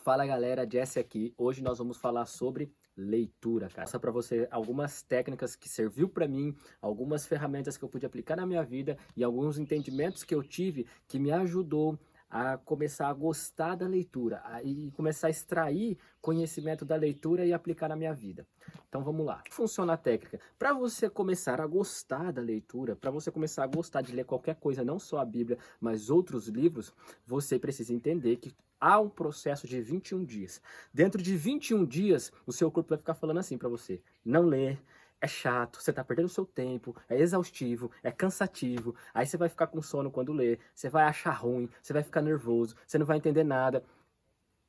Fala galera, Jesse aqui. Hoje nós vamos falar sobre leitura, cara. Mostrar para você algumas técnicas que serviu para mim, algumas ferramentas que eu pude aplicar na minha vida e alguns entendimentos que eu tive que me ajudou a começar a gostar da leitura e começar a extrair conhecimento da leitura e aplicar na minha vida. Então vamos lá. Funciona a técnica. Para você começar a gostar da leitura, para você começar a gostar de ler qualquer coisa, não só a Bíblia, mas outros livros, você precisa entender que há um processo de 21 dias. Dentro de 21 dias, o seu corpo vai ficar falando assim para você: não lê, é chato, você tá perdendo seu tempo, é exaustivo, é cansativo, aí você vai ficar com sono quando lê, você vai achar ruim, você vai ficar nervoso, você não vai entender nada.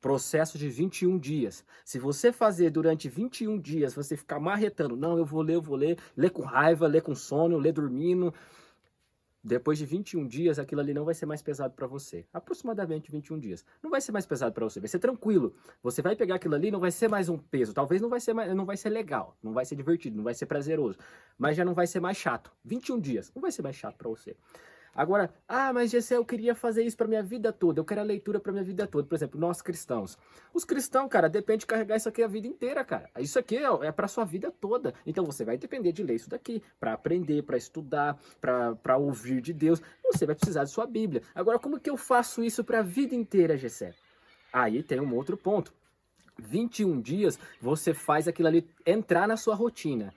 Processo de 21 dias. Se você fazer durante 21 dias, você ficar marretando, não, eu vou ler com raiva, ler com sono, ler dormindo, depois de 21 dias, aquilo ali não vai ser mais pesado para você. Aproximadamente 21 dias. Não vai ser mais pesado para você, vai ser tranquilo. Você vai pegar aquilo ali, não vai ser mais um peso. Talvez não vai ser legal, não vai ser divertido, não vai ser prazeroso. Mas já não vai ser mais chato. 21 dias, não vai ser mais chato para você. Agora, mas Gessé, eu queria fazer isso para minha vida toda, eu quero a leitura para minha vida toda. Por exemplo, nós cristãos. Os cristãos, cara, depende de carregar isso aqui a vida inteira, cara. Isso aqui é para sua vida toda. Então você vai depender de ler isso daqui, para aprender, para estudar, para ouvir de Deus. Você vai precisar de sua Bíblia. Agora, como que eu faço isso para a vida inteira, Gessé? Aí tem um outro ponto. 21 dias, você faz aquilo ali entrar na sua rotina.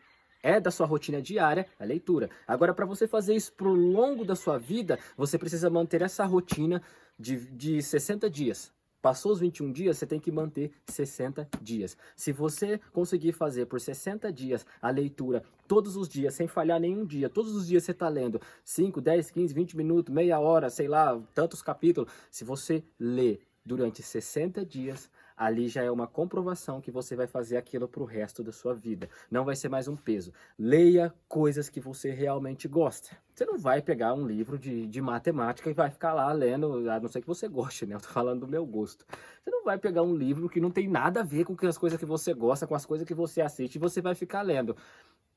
É da sua rotina diária a leitura. Agora, para você fazer isso pro longo da sua vida, você precisa manter essa rotina de 60 dias. Passou os 21 dias, você tem que manter 60 dias. Se você conseguir fazer por 60 dias a leitura todos os dias, sem falhar nenhum dia, todos os dias você está lendo 5, 10, 15, 20 minutos, meia hora, sei lá, tantos capítulos. Se você lê durante 60 dias, ali já é uma comprovação que você vai fazer aquilo para o resto da sua vida. Não vai ser mais um peso. Leia coisas que você realmente gosta. Você não vai pegar um livro de matemática e vai ficar lá lendo, a não ser que você goste, né? Eu tô falando do meu gosto. Você não vai pegar um livro que não tem nada a ver com as coisas que você gosta, com as coisas que você assiste, e você vai ficar lendo.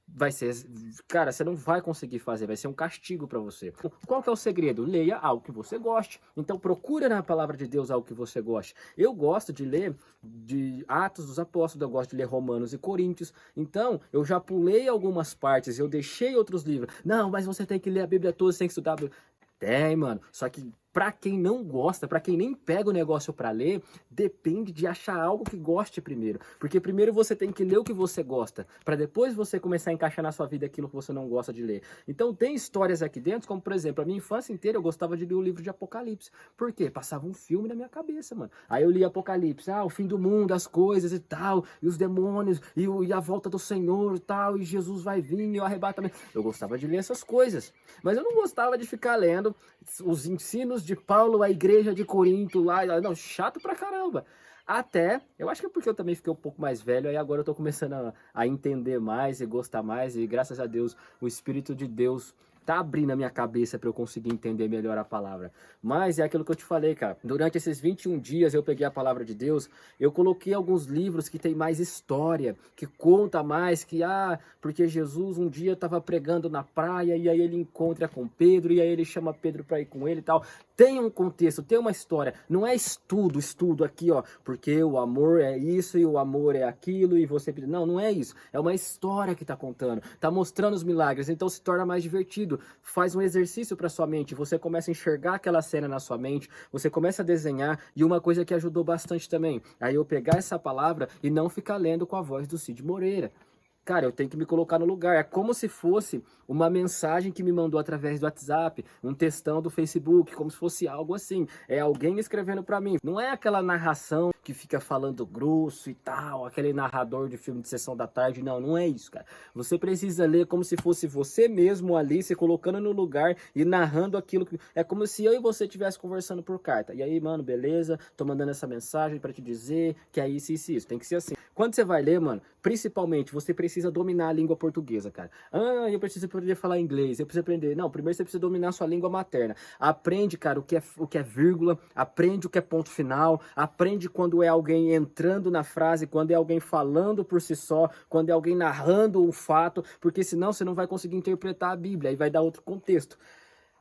Vai ser, cara, você não vai conseguir fazer, vai ser um castigo para você. Qual que é o segredo? Leia algo que você goste. Então procura na palavra de Deus algo que você goste. Eu gosto de ler de Atos dos Apóstolos, eu gosto de ler Romanos e Coríntios. Então eu já pulei algumas partes, eu deixei outros livros. Não, mas você tem que ler a Bíblia toda, você tem que estudar a Bíblia. Tem, mano. Só que pra quem não gosta, pra quem nem pega o negócio pra ler, depende de achar algo que goste primeiro. Porque primeiro você tem que ler o que você gosta, pra depois você começar a encaixar na sua vida aquilo que você não gosta de ler. Então tem histórias aqui dentro, como por exemplo, a minha infância inteira eu gostava de ler o livro de Apocalipse. Por quê? Passava um filme na minha cabeça, mano. Aí eu li Apocalipse, o fim do mundo, as coisas e tal, e os demônios, e a volta do Senhor e tal, e Jesus vai vir, e o arrebatamento. Eu gostava de ler essas coisas, mas eu não gostava de ficar lendo os ensinos de Paulo à igreja de Corinto lá, não, chato pra caramba. Até, eu acho que é porque eu também fiquei um pouco mais velho, aí agora eu tô começando a entender mais e gostar mais, e graças a Deus, o Espírito de Deus tá abrindo a minha cabeça para eu conseguir entender melhor a palavra. Mas é aquilo que eu te falei, cara. Durante esses 21 dias eu peguei a palavra de Deus, eu coloquei alguns livros que tem mais história, que conta mais, porque Jesus um dia estava pregando na praia e aí ele encontra com Pedro e aí ele chama Pedro para ir com ele e tal. Tem um contexto, tem uma história. Não é estudo aqui, ó, porque o amor é isso e o amor é aquilo e você... Não, não é isso. É uma história que tá contando, tá mostrando os milagres, então se torna mais divertido. Faz um exercício para sua mente, você começa a enxergar aquela cena na sua mente, você começa a desenhar, e uma coisa que ajudou bastante também, aí eu pegar essa palavra e não ficar lendo com a voz do Cid Moreira. Cara, eu tenho que me colocar no lugar. É como se fosse uma mensagem que me mandou através do WhatsApp, um textão do Facebook, como se fosse algo assim. É alguém escrevendo pra mim. Não é aquela narração que fica falando grosso e tal, aquele narrador de filme de sessão da tarde. Não, não é isso, cara. Você precisa ler como se fosse você mesmo ali, se colocando no lugar e narrando aquilo. É como se eu e você estivesse conversando por carta. E aí, mano, beleza? Tô mandando essa mensagem pra te dizer que é isso, isso, isso. Tem que ser assim. Quando você vai ler, mano, principalmente, você precisa dominar a língua portuguesa, cara. Eu preciso aprender a falar inglês, eu preciso aprender... Não, primeiro você precisa dominar a sua língua materna. Aprende, cara, o que é vírgula, aprende o que é ponto final, aprende quando é alguém entrando na frase, quando é alguém falando por si só, quando é alguém narrando o fato, porque senão você não vai conseguir interpretar a Bíblia, aí vai dar outro contexto.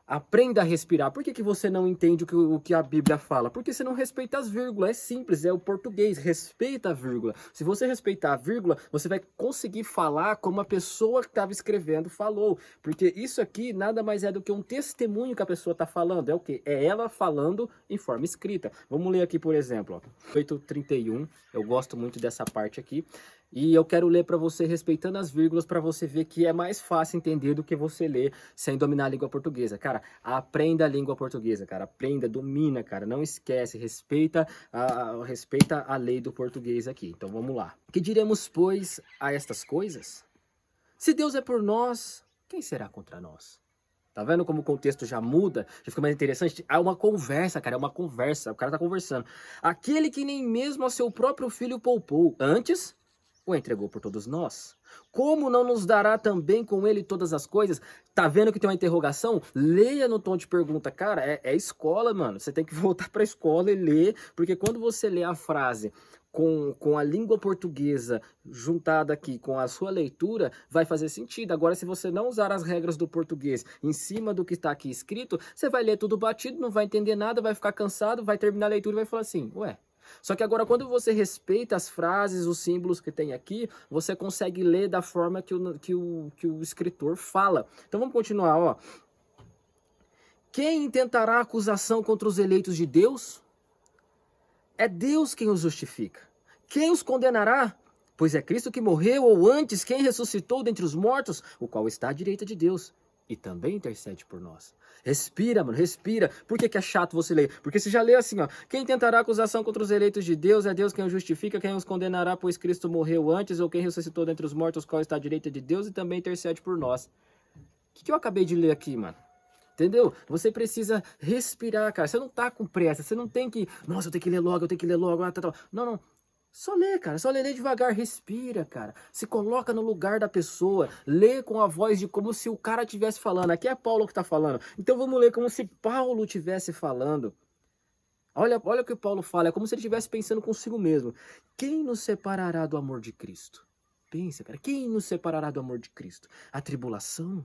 Aprenda a respirar. Por que você não entende o que a Bíblia fala? Porque você não respeita as vírgulas. É simples, é o português. Respeita a vírgula. Se você respeitar a vírgula, você vai conseguir falar como a pessoa que estava escrevendo falou. Porque isso aqui nada mais é do que um testemunho que a pessoa está falando. É o quê? É ela falando em forma escrita. Vamos ler aqui, por exemplo, ó, 8:31. Eu gosto muito dessa parte aqui. E eu quero ler para você respeitando as vírgulas para você ver que é mais fácil entender do que você ler sem dominar a língua portuguesa. Cara, aprenda a língua portuguesa, cara. Aprenda, domina, cara. Não esquece, respeita a lei do português aqui. Então vamos lá. Que diremos, pois, a estas coisas? Se Deus é por nós, quem será contra nós? Tá vendo como o contexto já muda? Já fica mais interessante? É uma conversa, cara. É uma conversa. O cara tá conversando. Aquele que nem mesmo a seu próprio filho poupou. Antes o entregou por todos nós. Como não nos dará também com ele todas as coisas? Tá vendo que tem uma interrogação? Leia no tom de pergunta. Cara, é escola, mano. Você tem que voltar pra escola e ler, porque quando você lê a frase com a língua portuguesa juntada aqui com a sua leitura, vai fazer sentido. Agora, se você não usar as regras do português em cima do que está aqui escrito, você vai ler tudo batido, não vai entender nada, vai ficar cansado, vai terminar a leitura e vai falar assim, ué. Só que agora, quando você respeita as frases, os símbolos que tem aqui, você consegue ler da forma que o escritor fala. Então vamos continuar, ó. Quem intentará acusação contra os eleitos de Deus? É Deus quem os justifica. Quem os condenará? Pois é Cristo que morreu, ou antes, quem ressuscitou dentre os mortos, o qual está à direita de Deus e também intercede por nós. Respira, mano, respira. Por que é chato você ler? Porque você já lê assim, ó. Quem tentará acusação contra os eleitos de Deus, é Deus quem os justifica, quem os condenará, pois Cristo morreu antes, ou quem ressuscitou dentre os mortos, o qual está à direita de Deus e também intercede por nós. O que eu acabei de ler aqui, mano? Entendeu? Você precisa respirar, cara. Você não tá com pressa, você não tem que... Nossa, eu tenho que ler logo, eu tenho que ler logo. Não, não. Só lê, cara. Só lê devagar. Respira, cara. Se coloca no lugar da pessoa. Lê com a voz de como se o cara estivesse falando. Aqui é Paulo que tá falando. Então vamos ler como se Paulo estivesse falando. Olha o que Paulo fala. É como se ele estivesse pensando consigo mesmo. Quem nos separará do amor de Cristo? Pensa, cara. Quem nos separará do amor de Cristo? A tribulação?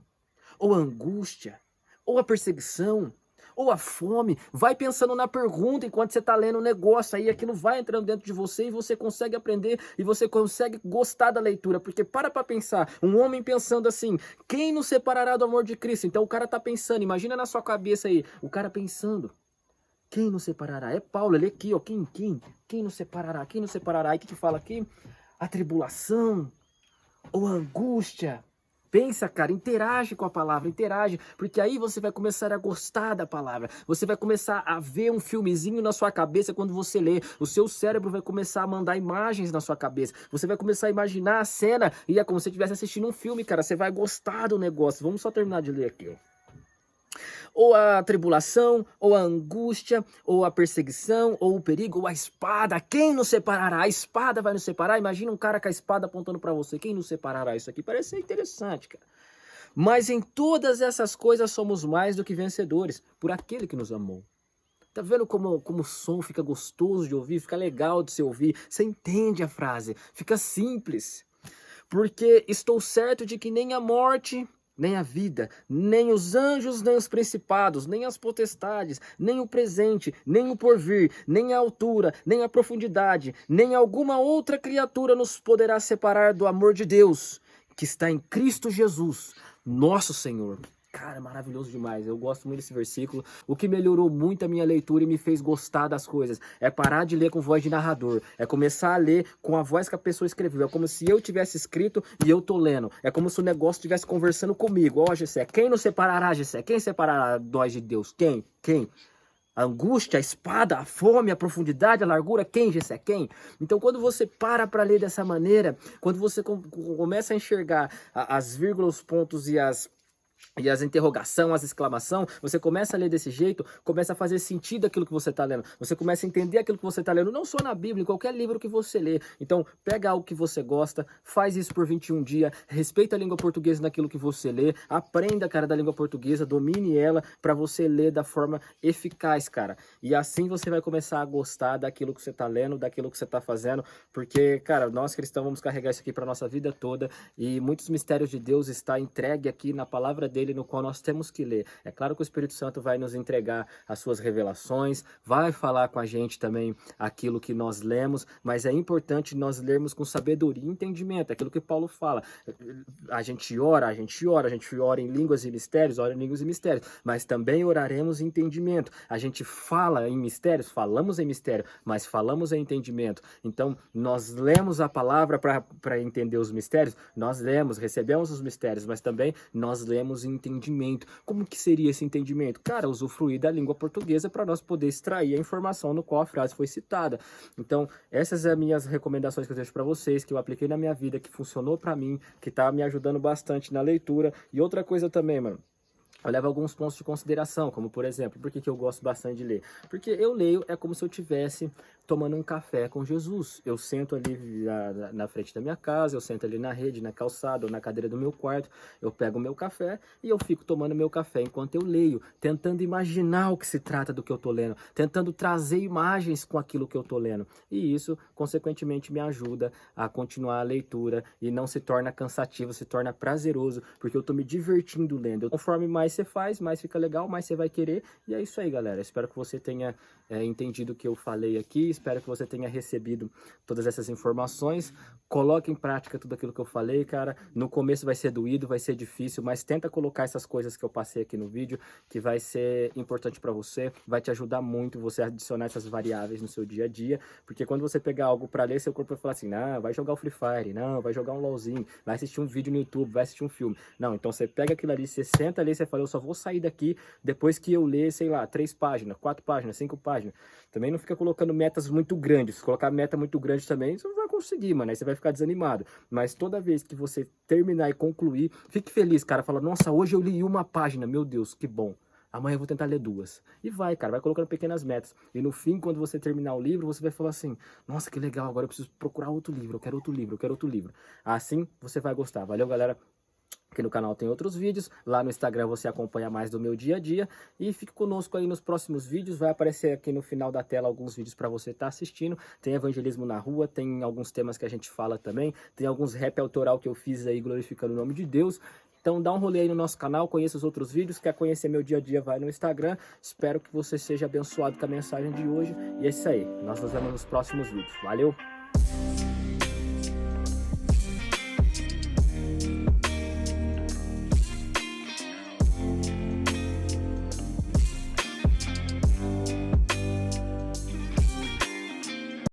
Ou a angústia? Ou a perseguição, ou a fome. Vai pensando na pergunta enquanto você está lendo o negócio, aí aquilo vai entrando dentro de você e você consegue aprender e você consegue gostar da leitura, porque para pensar, um homem pensando assim, quem nos separará do amor de Cristo? Então o cara está pensando, imagina na sua cabeça aí, o cara pensando, quem nos separará? É Paulo, ele aqui, ó, quem nos separará? Quem nos separará? Aí o que fala aqui? A tribulação, ou a angústia. Pensa, cara, interage com a palavra, interage, porque aí você vai começar a gostar da palavra, você vai começar a ver um filmezinho na sua cabeça quando você lê, o seu cérebro vai começar a mandar imagens na sua cabeça, você vai começar a imaginar a cena e é como se você estivesse assistindo um filme, cara, você vai gostar do negócio. Vamos só terminar de ler aqui, ó. Ou a tribulação, ou a angústia, ou a perseguição, ou o perigo, ou a espada. Quem nos separará? A espada vai nos separar? Imagina um cara com a espada apontando para você. Quem nos separará? Isso aqui parece ser interessante, cara. Mas em todas essas coisas somos mais do que vencedores, por aquele que nos amou. Tá vendo como o som fica gostoso de ouvir, fica legal de se ouvir? Você entende a frase, fica simples. Porque estou certo de que nem a morte, nem a vida, nem os anjos, nem os principados, nem as potestades, nem o presente, nem o porvir, nem a altura, nem a profundidade, nem alguma outra criatura nos poderá separar do amor de Deus, que está em Cristo Jesus, nosso Senhor. Cara, maravilhoso demais, eu gosto muito desse versículo. O que melhorou muito a minha leitura e me fez gostar das coisas é parar de ler com voz de narrador, é começar a ler com a voz que a pessoa escreveu, é como se eu tivesse escrito e eu tô lendo, é como se o negócio estivesse conversando comigo. Ó, Gessé, quem nos separará, Gessé? Quem separará nós de Deus? Quem? A angústia, a espada, a fome, a profundidade, a largura, quem, Gessé? Quem? Então, quando você para ler dessa maneira, quando você começa a enxergar as vírgulas, os pontos e as interrogação, as exclamação, você começa a ler desse jeito, começa a fazer sentido aquilo que você está lendo. Você começa a entender aquilo que você está lendo, não só na Bíblia, em qualquer livro que você lê. Então, pega algo que você gosta, faz isso por 21 dias, respeita a língua portuguesa naquilo que você lê, aprenda, cara, da língua portuguesa, domine ela para você ler da forma eficaz, cara. E assim você vai começar a gostar daquilo que você está lendo, daquilo que você está fazendo, porque, cara, nós cristãos vamos carregar isso aqui para nossa vida toda e muitos mistérios de Deus está entregue aqui na palavra dele no qual nós temos que ler. É claro que o Espírito Santo vai nos entregar as suas revelações, vai falar com a gente também aquilo que nós lemos, mas é importante nós lermos com sabedoria e entendimento. É aquilo que Paulo fala. A gente ora em línguas e mistérios, ora em línguas e mistérios, mas também oraremos em entendimento. A gente fala em mistérios, falamos em mistério, mas falamos em entendimento. Então, nós lemos a palavra para entender os mistérios, nós lemos, recebemos os mistérios, mas também nós lemos em entendimento. Como que seria esse entendimento? Cara, usufruir da língua portuguesa para nós poder extrair a informação no qual a frase foi citada. Então, essas são as minhas recomendações que eu deixo para vocês, que eu apliquei na minha vida, que funcionou para mim, que tá me ajudando bastante na leitura. E outra coisa também, mano, eu levo alguns pontos de consideração, como por exemplo, por que eu gosto bastante de ler? Porque eu leio é como se eu estivesse tomando um café com Jesus. Eu sento ali na frente da minha casa, eu sento ali na rede, na calçada ou na cadeira do meu quarto, eu pego o meu café e eu fico tomando meu café enquanto eu leio, tentando imaginar o que se trata do que eu tô lendo, tentando trazer imagens com aquilo que eu tô lendo. E isso, consequentemente, me ajuda a continuar a leitura e não se torna cansativo, se torna prazeroso, porque eu tô me divertindo lendo. Conforme mais você faz, mais fica legal, mais você vai querer. E é isso aí, galera. Espero que você tenha entendido o que eu falei aqui. Espero que você tenha recebido todas essas informações. Coloque em prática tudo aquilo que eu falei, cara. No começo vai ser doído, vai ser difícil, mas tenta colocar essas coisas que eu passei aqui no vídeo, que vai ser importante para você, vai te ajudar muito você adicionar essas variáveis no seu dia a dia, porque quando você pegar algo para ler, seu corpo vai falar assim, não, vai jogar o Free Fire, não, vai jogar um LOLzinho, vai assistir um vídeo no YouTube, vai assistir um filme. Não, então você pega aquilo ali, você senta ali, você fala, eu só vou sair daqui depois que eu ler, sei lá, 3 páginas, 4 páginas, 5 páginas. Também não fica colocando metas muito grandes. Se colocar meta muito grande também, você não vai conseguir, mano. Aí você vai ficar desanimado. Mas toda vez que você terminar e concluir, fique feliz, cara. Fala, nossa, hoje eu li uma página. Meu Deus, que bom. Amanhã eu vou tentar ler 2. E vai, cara, vai colocando pequenas metas. E no fim, quando você terminar o livro, você vai falar assim, nossa, que legal, agora eu preciso procurar outro livro, eu quero outro livro, eu quero outro livro. Assim, você vai gostar. Valeu, galera? Aqui no canal tem outros vídeos, lá no Instagram você acompanha mais do meu dia a dia e fique conosco aí nos próximos vídeos, vai aparecer aqui no final da tela alguns vídeos para você estar assistindo, tem evangelismo na rua, tem alguns temas que a gente fala também, tem alguns rap autoral que eu fiz aí glorificando o nome de Deus, então dá um rolê aí no nosso canal, conheça os outros vídeos, quer conhecer meu dia a dia, vai no Instagram, espero que você seja abençoado com a mensagem de hoje e é isso aí, nós nos vemos nos próximos vídeos, valeu!